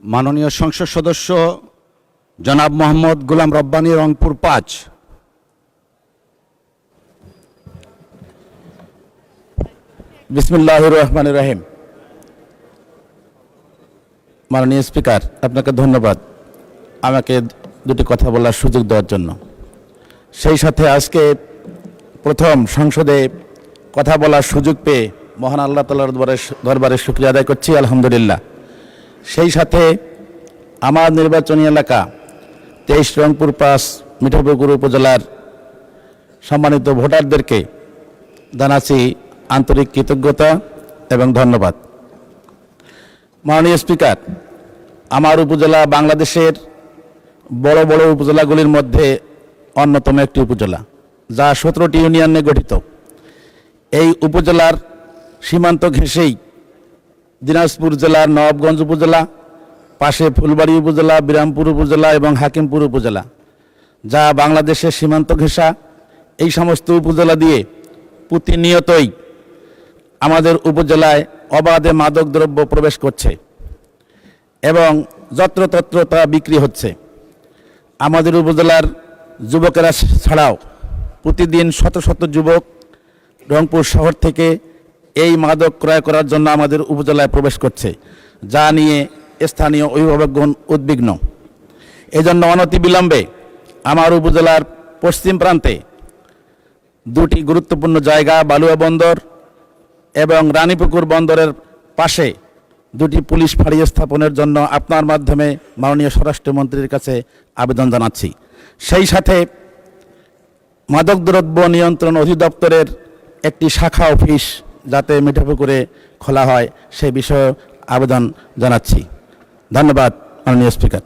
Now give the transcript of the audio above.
মাননীয় সংসদ সদস্য জনাব মোহাম্মদ গোলাম রব্বানী, রংপুর ৫। বিসমিল্লাহির রহমানির রহিম। মাননীয় স্পিকার, আপনাকে ধন্যবাদ আমাকে দুটি কথা বলার সুযোগ দেওয়ার জন্য। সেই সাথে আজকে প্রথম সংসদে কথা বলার সুযোগ পেয়ে মহান আল্লাহ তাআলার দরবারে শুকরিয়া আদায় করছি, আলহামদুলিল্লাহ। সেই সাথে আমার নির্বাচনী এলাকা ২৩ রংপুর ৫ মিঠাপুকুর উপজেলার সম্মানিত ভোটারদেরকে জানাচ্ছি আন্তরিক কৃতজ্ঞতা এবং ধন্যবাদ। মাননীয় স্পিকার, আমার উপজেলা বাংলাদেশের বড় বড় উপজেলাগুলির মধ্যে অন্যতম একটি উপজেলা, যা ১৭টি ইউনিয়ন নিয়ে গঠিত। এই উপজেলার সীমান্ত ঘেঁষেই দিনাজপুর জেলার নবাবগঞ্জ উপজেলা, পাশে ফুলবাড়ী উপজেলা, বিরামপুর উপজেলা এবং হাকিমপুর উপজেলা, যা বাংলাদেশের সীমান্ত ঘেঁষা। এই সমস্ত উপজেলা দিয়ে প্রতিনিয়তই আমাদের উপজেলায় অবাধে মাদকদ্রব্য প্রবেশ করছে এবং যত্রতত্র তা বিক্রি হচ্ছে। আমাদের উপজেলার যুবকেরা ছাড়াও প্রতিদিন শত শত যুবক রংপুর শহর থেকে এই মাদক ক্রয় করার জন্য আমাদের উপজেলায় প্রবেশ করছে, যা নিয়ে স্থানীয় অভিভাবকগণ উদ্বিগ্ন। এজন্য অনতিবিলম্বে আমার উপজেলার পশ্চিম প্রান্তে দুটি গুরুত্বপূর্ণ জায়গা, বালুয়া বন্দর এবং রানীপুকুর বন্দরের পাশে দুটি পুলিশ ফাঁড়ি স্থাপনের জন্য আপনার মাধ্যমে মাননীয় স্বরাষ্ট্রমন্ত্রীর কাছে আবেদন জানাচ্ছি। সেই সাথে মাদকদ্রব্য নিয়ন্ত্রণ অধিদপ্তরের একটি শাখা অফিস যাতে মিঠাপুকুরে খোলা হয়, সে বিষয়ে আবেদন জানাচ্ছি। ধন্যবাদ মাননীয় স্পিকার।